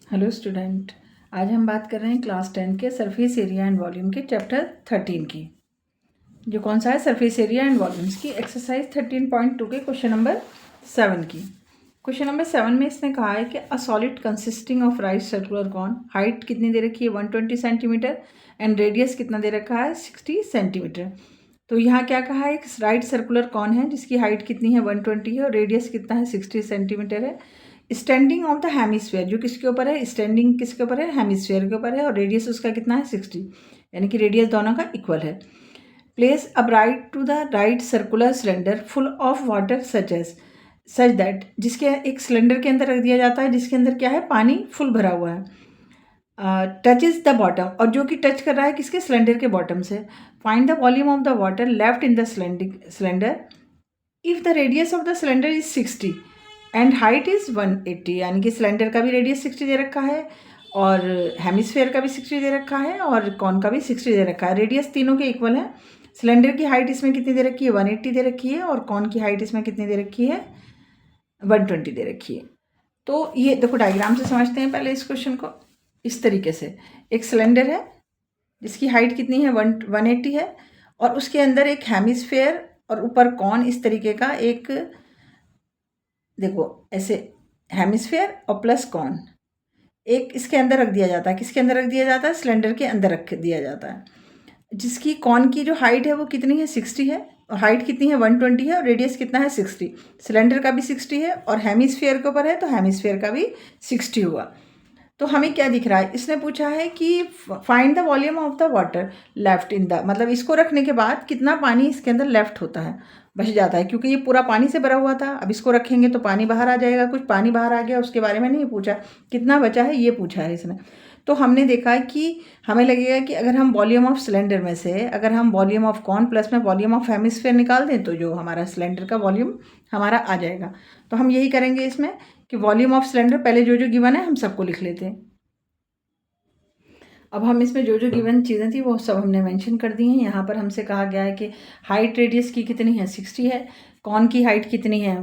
Hello student, आज हम बात कर रहे हैं क्लास 10 के सरफेस एरिया एंड वॉल्यूम के चैप्टर 13 की। जो कौन सा है, सरफेस एरिया एंड वॉल्यूम्स की एक्सरसाइज 13.2 के क्वेश्चन नंबर 7 की। क्वेश्चन नंबर 7 में इसने कहा है कि a solid consisting of right circular cone, height कितनी दे रखी है 120 सेंटीमीटर एंड रेडियस कितना दे रखा है 60 सेंटीमीटर। तो यहाँ क्या कहा है, एक राइट सर्कुलर कॉन है जिसकी हाइट कितनी है 120 है और रेडियस कितना है 60 सेंटीमीटर है। स्टैंडिंग ऑफ द हेमिस्फीयर, जो किसके ऊपर है, स्टैंडिंग किसके ऊपर है, हेमिस्फीयर के ऊपर है और रेडियस उसका कितना है 60, यानी कि रेडियस दोनों का इक्वल है। Place a bright to the right circular cylinder full of water such that, जिसके एक सिलेंडर के अंदर रख दिया जाता है जिसके अंदर क्या है, पानी फुल भरा हुआ है। टच इज द बॉटम, और जो कि टच कर रहा है किसके, सिलेंडर के बॉटम से। Find the volume of the water left in the cylinder if the radius of the cylinder is 60 and height is 180, यानी कि सिलेंडर का भी रेडियस 60 दे रखा है और हेमिस्फेयर का भी 60 दे रखा है और कॉन का भी 60 दे रखा है। रेडियस तीनों के इक्वल है। सिलेंडर की हाइट इसमें कितनी दे रखी है 180 दे रखी है और कॉन की हाइट इसमें कितनी दे रखी है 120 दे रखी है। तो ये देखो, डायग्राम से समझते हैं पहले इस क्वेश्चन को। इस तरीके से एक सिलेंडर है जिसकी हाइट कितनी है 180 है और उसके अंदर एक हेमिस्फेयर और ऊपर कॉन, इस तरीके का एक, देखो ऐसे हेमिस्फेयर और प्लस कॉन एक इसके अंदर रख दिया जाता है। किसके अंदर रख दिया जाता है, सिलेंडर के अंदर रख दिया जाता है। जिसकी कॉन की जो हाइट है वो कितनी है 60 है और हाइट कितनी है 120 है और रेडियस कितना है 60। सिलेंडर का भी 60 है और हेमिस्फेयर के ऊपर है तो हेमिस्फेयर का भी 60 हुआ। तो हमें क्या दिख रहा है, इसने पूछा है कि find the volume of the water left in the, मतलब इसको रखने के बाद कितना पानी इसके अंदर लेफ्ट होता है, बच जाता है, क्योंकि ये पूरा पानी से भरा हुआ था। अब इसको रखेंगे तो पानी बाहर आ जाएगा, कुछ पानी बाहर आ गया, उसके बारे में नहीं पूछा, कितना बचा है ये पूछा है इसने। तो हमने देखा कि हमें लगेगा कि अगर हम वॉल्यूम ऑफ सिलेंडर में से अगर हम वॉल्यूम ऑफ कॉन प्लस में वॉल्यूम ऑफ हेमिस्फेयर निकाल दें तो जो हमारा सिलेंडर का वॉल्यूम हमारा आ जाएगा। तो हम यही करेंगे इसमें कि वॉल्यूम ऑफ सिलेंडर पहले जो जो गिवन है हम सबको लिख लेते हैं। अब हम इसमें जो जो गिवन चीज़ें थी वो सब हमने मेंशन कर दी हैं। यहाँ पर हमसे कहा गया है कि हाइट रेडियस की कितनी है 60 है, कॉन की हाइट कितनी है,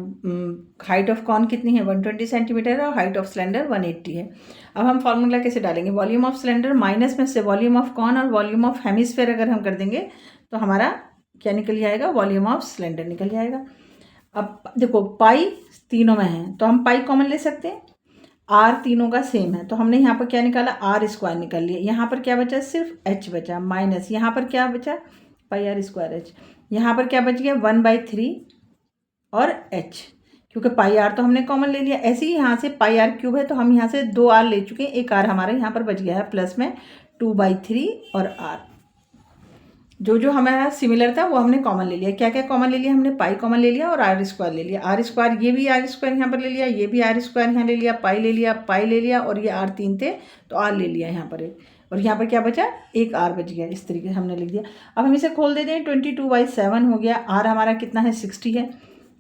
हाइट ऑफ कॉन कितनी है 120 सेंटीमीटर है और हाइट ऑफ सिलेंडर 180 है। अब हम फार्मूला कैसे डालेंगे, वॉल्यूम ऑफ सिलेंडर माइनस में से वॉल्यूम ऑफ कॉन और वॉल्यूम ऑफ हेमिस्फेयर अगर हम कर देंगे तो हमारा क्या निकल जाएगा, वॉल्यूम ऑफ सिलेंडर निकल जाएगा। अब देखो पाई तीनों में है तो हम पाई कॉमन ले सकते हैं, आर तीनों का सेम है तो हमने यहाँ पर क्या निकाला, आर स्क्वायर निकाल लिया। यहाँ पर क्या बचा, सिर्फ एच बचा, माइनस यहाँ पर क्या बचा, पाई आर स्क्वायर एच। यहाँ पर क्या बच गया 1/3 और एच, क्योंकि पाई आर तो हमने कॉमन ले लिया। ऐसे ही यहाँ से पाई आर क्यूब है तो हम यहाँ से 2 आर ले चुके हैं, एक आर हमारा यहाँ पर बच गया है प्लस में 2/3 और आर। जो जो हमारा सिमिलर था वो हमने कॉमन ले लिया। क्या क्या कॉमन ले लिया, हमने पाई कॉमन ले लिया और आर स्क्वायर ले लिया। आर स्क्वायर, ये भी आर स्क्वायर यहाँ पर ले लिया, ये भी आर स्क्वायर यहाँ ले लिया, पाई ले लिया, पाई ले लिया और ये आर 3 थे तो आर ले लिया यहाँ पर एक, और यहाँ पर क्या बचा, एक आर बच गया। इस तरीके से हमने लिख दिया। अब हम इसे खोल देते हैं, 22/7 हो गया। आर हमारा कितना है 60 है,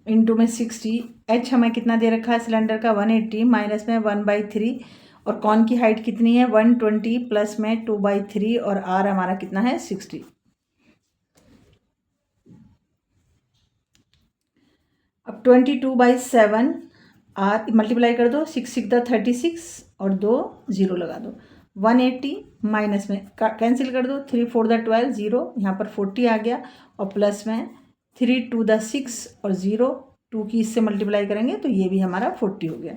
इंटू में 60, एच हमें कितना दे रखा है सिलेंडर का 180 माइनस में 1/3 और कॉन की हाइट कितनी है 120 प्लस में 2/3 और आर हमारा कितना है 60। अब 22/7 आर मल्टीप्लाई कर दो, 6 6 36 और 2 0 लगा दो, 180 माइनस में कैंसिल कर दो, 3 4 12 0, यहाँ पर 40 आ गया और प्लस में 3 2 6 और 0 2 की इससे मल्टीप्लाई करेंगे तो ये भी हमारा 40 हो गया।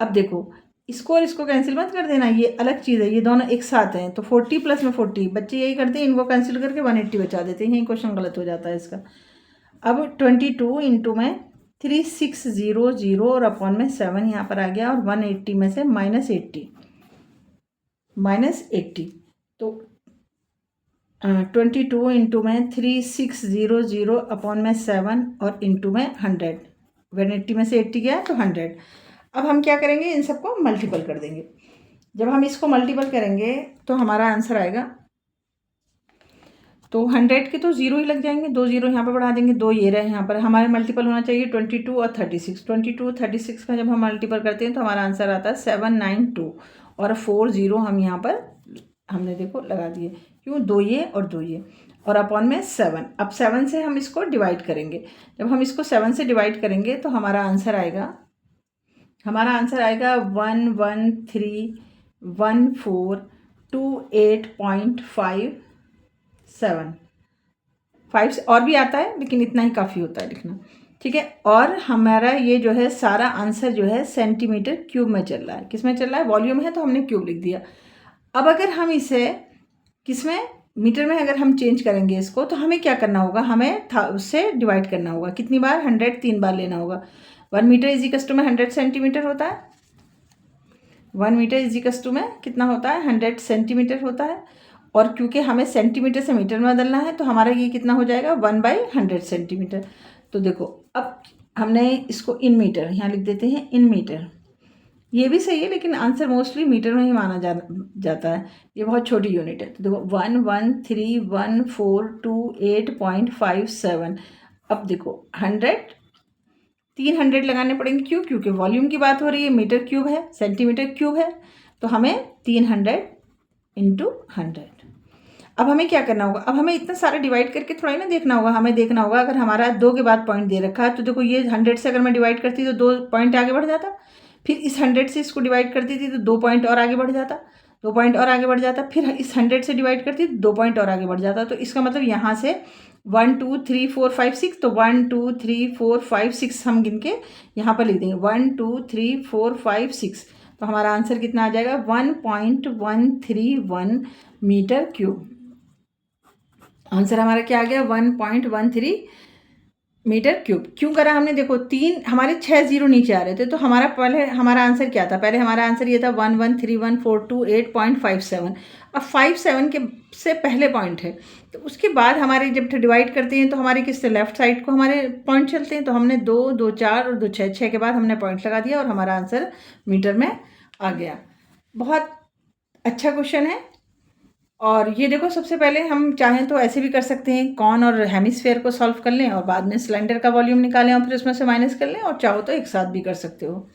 अब देखो इसको और इसको कैंसिल मत कर देना, ये अलग चीज़ है, ये दोनों एक साथ हैं तो 40 प्लस में 40, बच्चे यही करते हैं, इनको कैंसिल करके 180 बचा देते हैं, यही क्वेश्चन गलत हो जाता है इसका। अब 22 इंटू में 3600 और अपॉन में 7 यहाँ पर आ गया और 180 में से -80 तो 22 इंटू में 3600 अपॉन में 7 और इंटू में 100, 180 में से 80 गया तो 100। अब हम क्या करेंगे, इन सबको मल्टीपल कर देंगे। जब हम इसको मल्टीपल करेंगे तो हमारा आंसर आएगा, तो 100 के तो 0 ही लग जाएंगे, 2 0 यहाँ पर बढ़ा देंगे, 2 ये रहे, यहाँ पर हमारे मल्टीपल होना चाहिए 22 और 36। 22 36 का जब हम मल्टीपल करते हैं तो हमारा आंसर आता है 792 और 4 0 हम यहाँ पर हमने देखो लगा दिए, क्यों, 2 ये और 2 ये और अपॉन में 7। अब 7 से हम इसको डिवाइड करेंगे, जब हम इसको 7 से डिवाइड करेंगे तो हमारा आंसर आएगा 113 1428.57 5 और भी आता है लेकिन इतना ही काफ़ी होता है लिखना, ठीक है। और हमारा ये जो है सारा आंसर जो है सेंटीमीटर क्यूब में चल रहा है। किस में चल रहा है? वॉल्यूम है तो हमने क्यूब लिख दिया। अब अगर हम इसे किस में, मीटर में अगर हम चेंज करेंगे इसको, तो हमें क्या करना होगा? हमें उससे डिवाइड करना होगा। कितनी बार? 100 3 बार लेना होगा। 1 मीटर इज इक्वल टू में 100 सेंटीमीटर होता है। 1 मीटर इज इक्वल टू में कितना होता है? 100 सेंटीमीटर होता है। और क्योंकि हमें सेंटीमीटर से मीटर में बदलना है तो हमारा ये कितना हो जाएगा? 1/100 सेंटीमीटर। तो देखो अब हमने इसको इन मीटर यहाँ लिख देते हैं, इन मीटर। ये भी सही है लेकिन आंसर मोस्टली मीटर में ही माना जाता है। ये बहुत छोटी यूनिट है। तो देखो 1131428.57। अब देखो 100 300 लगाने पड़ेंगे। क्यों? क्योंकि वॉल्यूम की बात हो रही है, मीटर क्यूब है, सेंटीमीटर क्यूब है, तो हमें 300 इंटू 100। अब हमें क्या करना होगा? अब हमें इतना सारा डिवाइड करके थोड़ा ही ना देखना होगा। हमें देखना होगा अगर हमारा 2 के बाद पॉइंट दे रखा है तो देखो ये 100 से अगर मैं डिवाइड करती तो 2 पॉइंट आगे बढ़ जाता। फिर इस 100 से इसको डिवाइड करती थी तो 2 पॉइंट और आगे बढ़ जाता, 2 पॉइंट और आगे बढ़ जाता। फिर इस 100 से डिवाइड करती तो 2 पॉइंट और आगे बढ़ जाता। तो इसका मतलब यहाँ से 1 2 3 4 5 6, तो 1 2 3 4 5 6 हम गिन के यहाँ पर लिख देंगे 1 2 3 4 5 6। तो हमारा आंसर कितना आ जाएगा? 1.131 मीटर क्यूब। आंसर हमारा क्या आ गया? 1.13 मीटर क्यूब। क्यों करा हमने? देखो 3 हमारे 6 जीरो नीचे आ रहे थे, तो हमारा आंसर क्या था? पहले हमारा आंसर ये था 1131428.57। अब 57 के से पहले पॉइंट है, तो उसके बाद हमारे जब डिवाइड करते हैं तो हमारे किससे? लेफ्ट साइड को हमारे पॉइंट चलते हैं। तो हमने 2 2 4 और 2 6 6 के बाद हमने पॉइंट लगा दिया और हमारा आंसर मीटर में आ गया। बहुत अच्छा क्वेश्चन है। और ये देखो सबसे पहले हम चाहें तो ऐसे भी कर सकते हैं, कॉन और हेमिस्फेयर को सॉल्व कर लें और बाद में सिलेंडर का वॉल्यूम निकालें और फिर उसमें से माइनस कर लें, और चाहो तो एक साथ भी कर सकते हो।